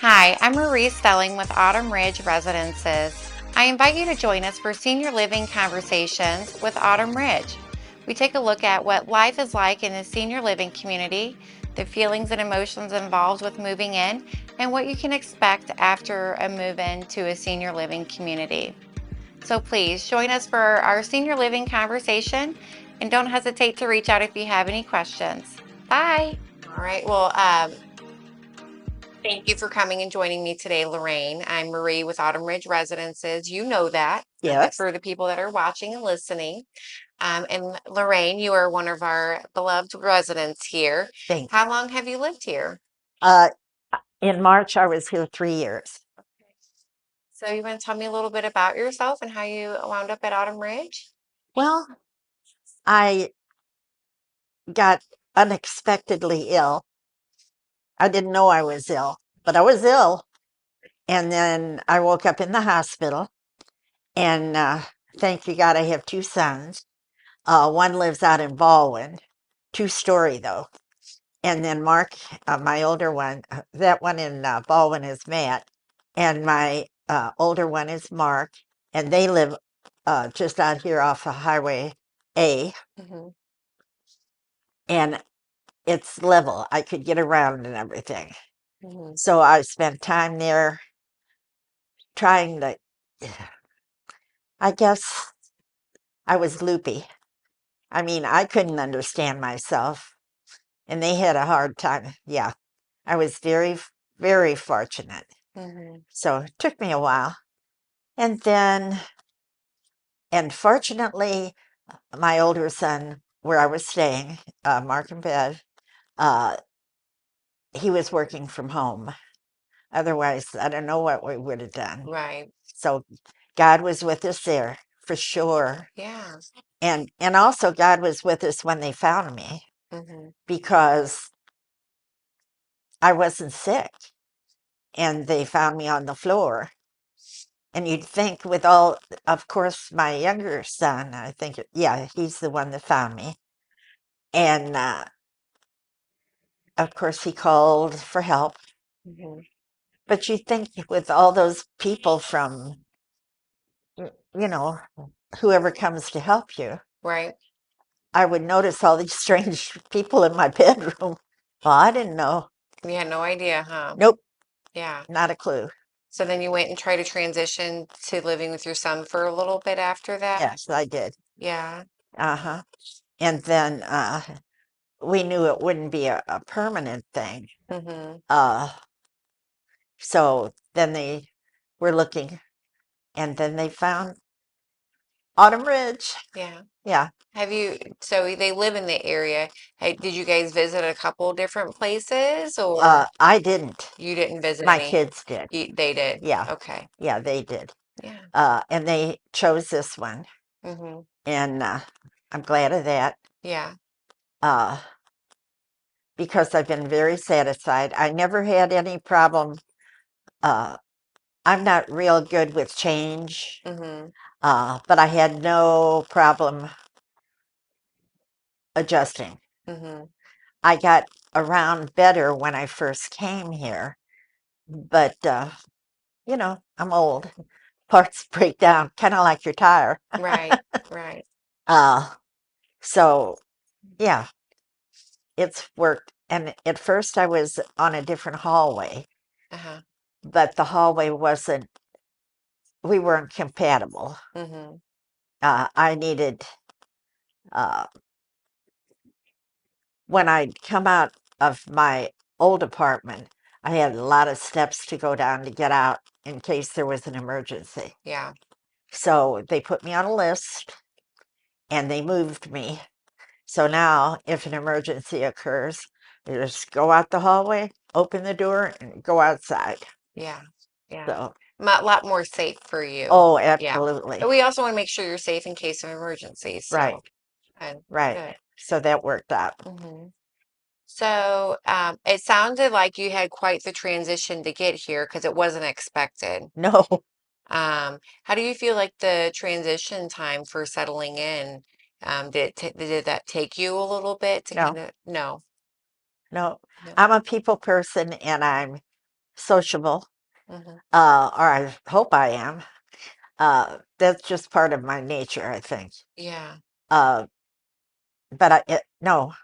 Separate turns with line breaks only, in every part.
Hi, I'm Marie Stelling with Autumn Ridge Residences. I invite you to join us for Senior Living Conversations with Autumn Ridge. We take a look at what life is like in the senior living community, the feelings and emotions involved with moving in, and what you can expect after a move in to a senior living community. So please join us for our senior living conversation and don't hesitate to reach out if you have any questions. Bye. All right. Well, thank you for coming and joining me today, Lorraine. I'm Marie with Autumn Ridge Residences. You know that, but
Yes.
for the people that are watching and listening. And Lorraine, you are one of our beloved residents here.
Thank you.
How long have you lived here?
Uh, in March, I was here 3 years.
Okay. So you want to tell me a little bit about yourself and how you wound up at Autumn Ridge?
Well, I got unexpectedly ill. I didn't know I was ill, but I was ill. And then I woke up in the hospital. And thank you, God, I have two sons. One lives out in Baldwin, two-story though. And then Mark, my older one, that one in Baldwin is Matt. And my older one is Mark. And they live just out here off of Highway A.
Hmm.
And it's level. I could get around and everything.
Hmm.
So I spent time there trying to, I guess I was loopy. I mean, I couldn't understand myself, and they had a hard time. Yeah, I was very fortunate.
Hmm.
So it took me a while. And then, and fortunately, my older son, where I was staying, Mark and Bev, uh, he was working from home. Otherwise, I don't know what we would have done.
Right.
So God was with us there for sure.
Yeah.
And also God was with us when they found me
Hmm.
because I wasn't sick and they found me on the floor. And you'd think with all, of course, my younger son, I think, yeah, he's the one that found me. And of course, he called for help.
Hmm.
But you'd think with all those people from, you know, whoever comes to help you,
Right.
I would notice all these strange people in my bedroom. Well, I didn't know.
You had no idea, huh?
Nope,
Yeah.
not a clue.
So then you went and tried to transition to living with your son for a little bit after that?
Yes, I did.
Yeah.
Uh-huh. And then we knew it wouldn't be a permanent thing.
Hmm.
Uh, so then they were looking, and then they found Autumn Ridge.
Yeah.
Yeah,
So they live in the area. Hey, did you guys visit a couple different places or
I didn't.
you didn't visit
My
any?
kids did.
They did.
Yeah,
Okay.
yeah, they did.
Yeah.
And they chose this one,
Hmm.
and I'm glad of that.
Yeah.
Uh, because I've been very satisfied. I never had any problem. Uh, I'm not real good with change,
Hmm.
but I had no problem adjusting.
Hmm.
I got around better when I first came here, but I'm old. Parts break down, kind of like your tire.
Right. Right.
Uh, so yeah, it's worked. And at first I was on a different hallway,
Uh-huh.
but the hallway wasn't, we weren't compatible.
Hmm.
I needed, uh, when I'd come out of my old apartment, I had a lot of steps to go down to get out in case there was an emergency.
Yeah.
So they put me on a list and they moved me. So now, if an emergency occurs, you just go out the hallway, open the door, and go outside.
Yeah. Yeah.
So,
A lot more safe for you.
oh,
Yeah.
absolutely.
But we also want to make sure you're safe in case of emergency.
Right,
So, good.
right.
Good.
So that worked out.
Hmm. So, it sounded like you had quite the transition to get here because it wasn't expected.
No,
How do you feel like the transition time for settling in? Did that take you a little bit to kind
no,
of, no,
no.
no.
I'm a people person and I'm sociable,
Hmm.
or I hope I am. That's just part of my nature, I think.
Yeah.
Uh, but no,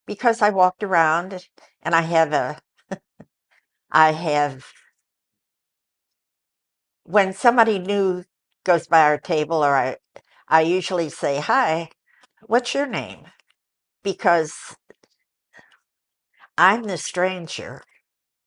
because I walked around and I have, when somebody new goes by our table, or I usually say, "Hi, what's your name?" Because I'm the stranger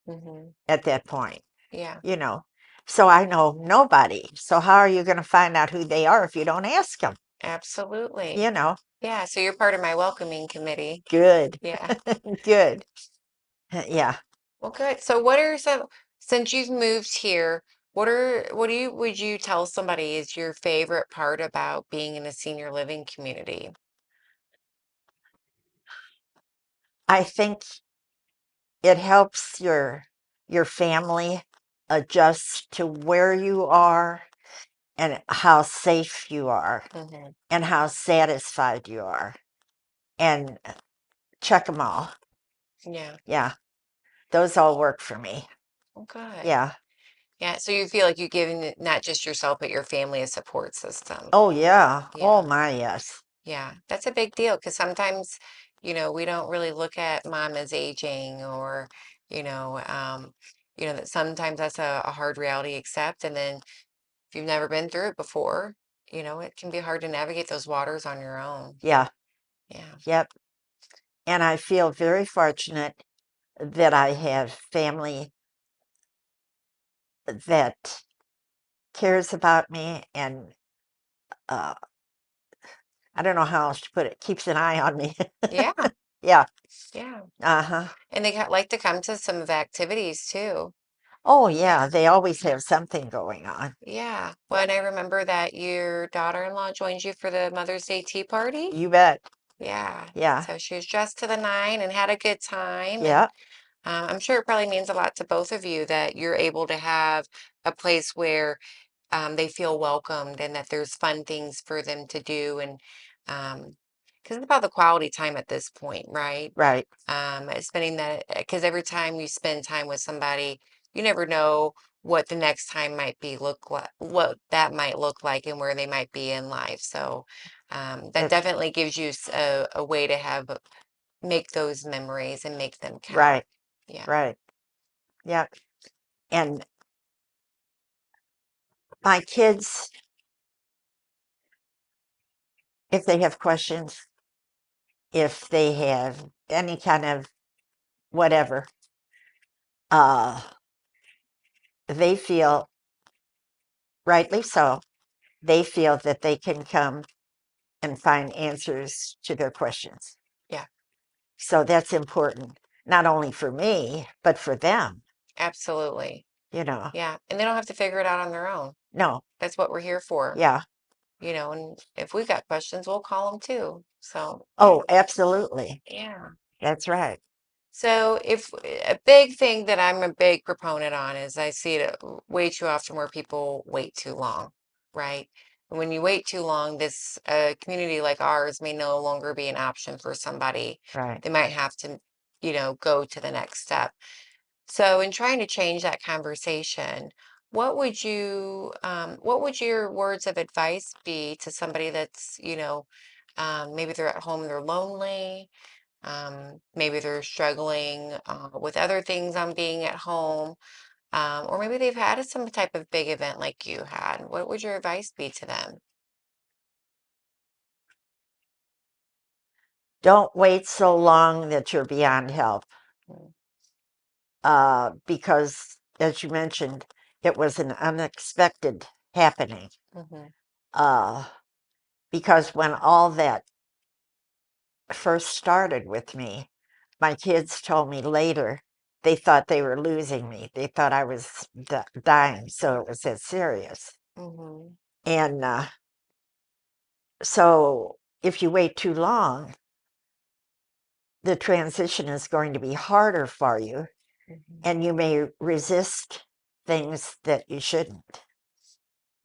Hmm.
at that point,
Yeah.
you know. So I know nobody. So how are you going to find out who they are if you don't ask them?
Absolutely.
You know,
Yeah. So you're part of my welcoming committee.
good,
Yeah.
good. Yeah.
Well, good. So what are some, since you've moved here, what do you, would you tell somebody is your favorite part about being in a senior living community?
I think it helps your family adjust to where you are and how safe you are
Hmm.
and how satisfied you are, and check them all.
Yeah.
Yeah, those all work for me.
Well, good.
Yeah.
Yeah. So you feel like you're giving not just yourself, but your family a support system.
Oh, yeah. Oh,
Yeah.
my, yes.
Yeah. That's a big deal because sometimes, we don't really look at mom as aging or, you know, um, that sometimes that's a hard reality to accept. And then if you've never been through it before, it can be hard to navigate those waters on your own.
Yeah.
Yeah.
Yep. And I feel very fortunate that I have family that cares about me and, uh, I don't know how else to put it, keeps an eye on me.
Yeah.
Yeah.
Yeah.
Uh-huh.
And they like to come to some of the activities too.
Oh, yeah. They always have something going on.
Yeah. Well, and I remember that your daughter-in-law joined you for the Mother's Day tea party.
You bet.
Yeah.
Yeah.
So she was dressed to the nine and had a good time. And
Yeah.
I'm sure it probably means a lot to both of you that you're able to have a place where they feel welcomed and that there's fun things for them to do. And because it's about the quality time at this point, right?
Right.
Spending that, because every time you spend time with somebody, you never know what the next time might be look like, what that might look like, and where they might be in life. So that
That's
definitely gives you a way to have make those memories and make them count.
right.
Yeah.
Right. Yeah. And my kids, if they have questions, if they have any kind of whatever, uh, they feel, rightly so, they feel that they can come and find answers to their questions.
Yeah.
So that's important, not only for me, but for them,
Absolutely.
you know.
Yeah. And they don't have to figure it out on their own.
No,
That's what we're here for.
yeah.
And if we got questions, we'll call them too. So, yeah.
Oh, absolutely.
Yeah.
That's right.
So, if a big thing that I'm a big proponent on is I see it way too often where people wait too long, right? And when you wait too long, this community like ours may no longer be an option for somebody.
Right.
They might have to, go to the next step. So, in trying to change that conversation, what would your words of advice be to somebody that's, maybe they're at home, they're lonely, maybe they're struggling with other things on being at home, or maybe they've had some type of big event like you had. What would your advice be to them?
Don't wait so long that you're beyond help, because, as you mentioned, it was an unexpected happening.
Mm-hmm.
Uh, because when all that first started with me, my kids told me later they thought they were losing me. They thought I was dying, so it was that serious.
Mm-hmm.
And so if you wait too long, the transition is going to be harder for you,
Mm-hmm.
and you may resist things that you shouldn't.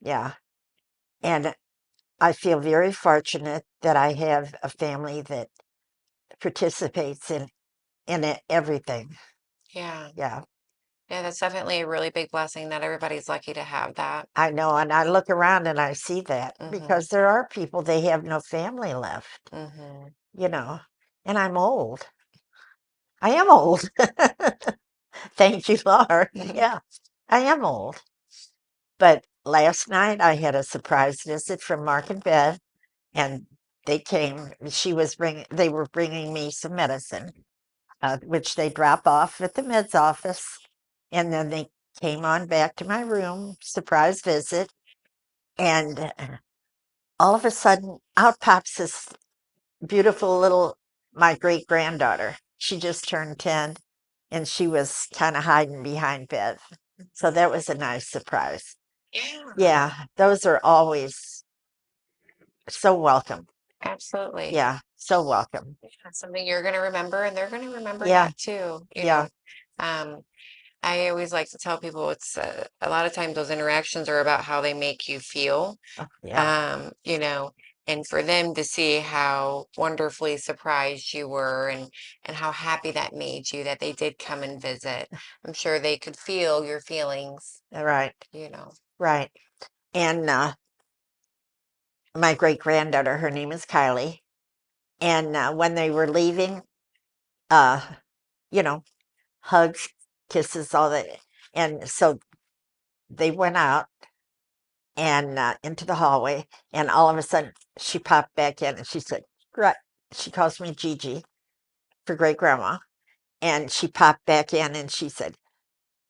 Yeah. And I feel very fortunate that I have a family that participates in everything.
Yeah.
Yeah.
Yeah, that's definitely a really big blessing. Not everybody's lucky to have that.
I know, and I look around and I see that
Mm-hmm.
because there are people, they have no family left,
Mm-hmm.
you know, and I'm old. I am old. Thank you, Lord. Yeah, I am old. But last night I had a surprise visit from Mark and Bev, and they came. They were bringing me some medicine, which they drop off at the med's office. And then they came on back to my room, surprise visit. And all of a sudden, out pops this beautiful my great granddaughter. She just turned 10 and she was kind of hiding behind Bev. So that was a nice surprise.
Yeah,
Yeah, those are always so welcome.
absolutely.
Yeah, so welcome.
That's something you're going to remember, and they're going to remember
Yeah,
that too.
yeah,
Um, I always like to tell people it's a lot of times those interactions are about how they make you feel.
yeah,
um, you know, and for them to see how wonderfully surprised you were and how happy that made you that they did come and visit. I'm sure they could feel your feelings,
right,
you know.
right. And my great granddaughter, her name is Kylie. And when they were leaving, uh, you know, hugs, kisses, all that. And so they went out and into the hallway, and all of a sudden she popped back in and she said, "Great." She calls me Gigi for great grandma. And she popped back in and she said,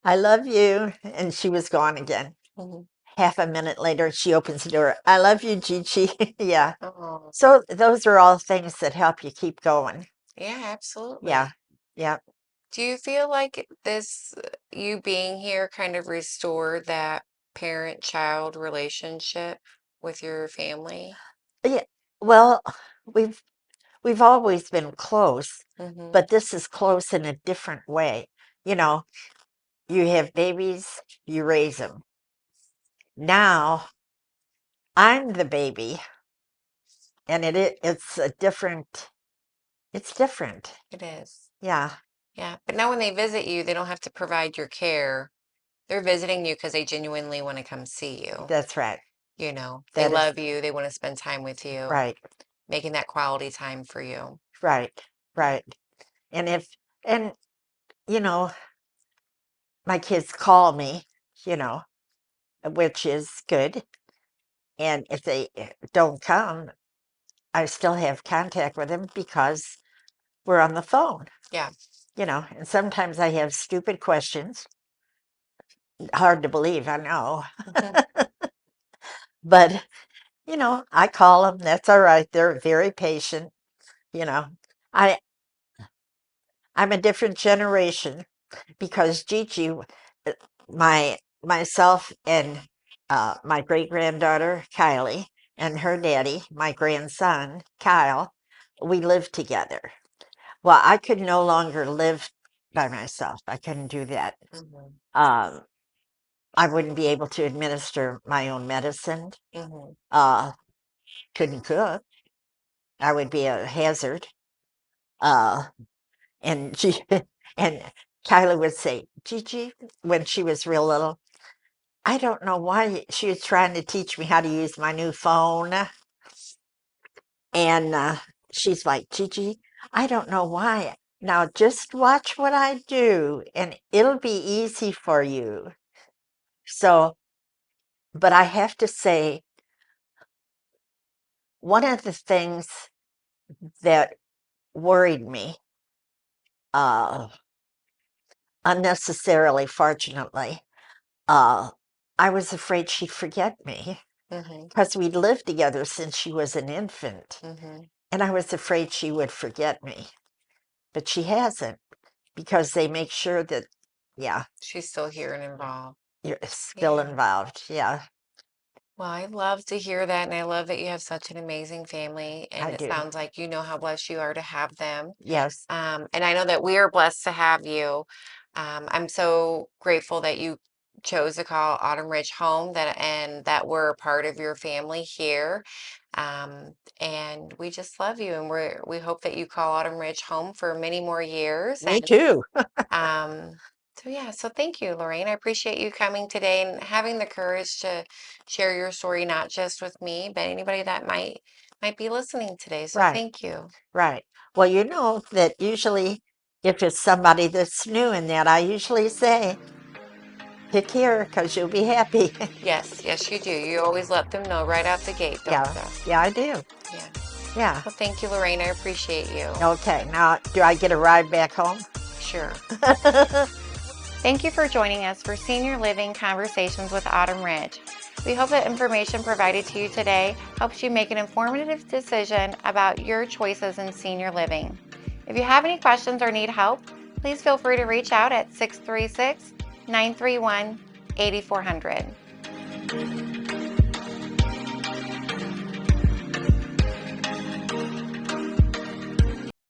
"I love you." And she was gone again.
Mhm.
Half a minute later, she opens the door. "I love you, Gigi." Yeah.
Oh,
So those are all things that help you keep going.
yeah,
Yeah.
absolutely.
Yeah.
Do you feel like this, you being here, kind of restored that parent-child relationship with your family?
Yeah. Well, we've we've always been close,
Mm-hmm.
but this is close in a different way. You know, you have babies, you raise them. Now I'm the baby, and it's different.
It is.
Yeah,
Yeah. But now when they visit you, they don't have to provide your care. They're visiting you because they genuinely want to come see you.
that's right.
They
That is
love you. They want to spend time with you,
right,
making that quality time for you.
right,
Yeah.
right. And and you know, my kids call me, you know, which is good. And if they don't come, I still have contact with them because we're on the phone,
Yeah.
and sometimes I have stupid questions. Hard to believe, I know.
Mhm.
But, I call them. That's all right. They're very patient. You know, I, I'm a different generation because Gigi, myself and my great granddaughter, Kylie, and her daddy, my grandson, Kyle, we lived together. Well, I could no longer live by myself. I couldn't do that.
Mhm.
Um, I wouldn't be able to administer my own medicine.
Mhm.
Uh, couldn't cook. I would be a hazard. Uh, and she and Kyla would say, "Gigi," when she was real little, I don't know why she was trying to teach me how to use my new phone. And she's like, "Gigi, I don't know why. Now just watch what I do, and it'll be easy for you." So, but I have to say, one of the things that worried me, uh, unnecessarily, fortunately, uh, I was afraid she'd forget me
Mhm.
because we'd lived together since she was an infant.
Mhm.
And I was afraid she would forget me, but she hasn't because they make sure that, yeah,
She's still here and involved.
you're still
Yeah.
involved. Yeah,
Well, I love to hear that, and I love that you have such an amazing family, and
I
it
do.
sounds like you know how blessed you are to have them.
Yes,
And I know that we are blessed to have you. I'm so grateful that you chose to call Autumn Ridge home, and that we're a part of your family here. And we just love you, and we hope that you call Autumn Ridge home for many more years.
me too.
Um, So yeah, so thank you, Lorraine. I appreciate you coming today and having the courage to share your story, not just with me, but anybody that might be listening today. So
Right,
thank you.
right. Well, you know that usually if it's somebody that's new in that, I usually say, pick here because you'll be happy.
Yes, yes, you do. You always let them know right out the gate, don't
Yeah,
you?
yeah, I do.
Yeah.
Yeah.
Well, thank you, Lorraine. I appreciate you.
Okay, now do I get a ride back home?
Sure. Thank you for joining us for Senior Living Conversations with Autumn Ridge. We hope that information provided to you today helps you make an informative decision about your choices in senior living. If you have any questions or need help, please feel free to reach out at 636 931 8400.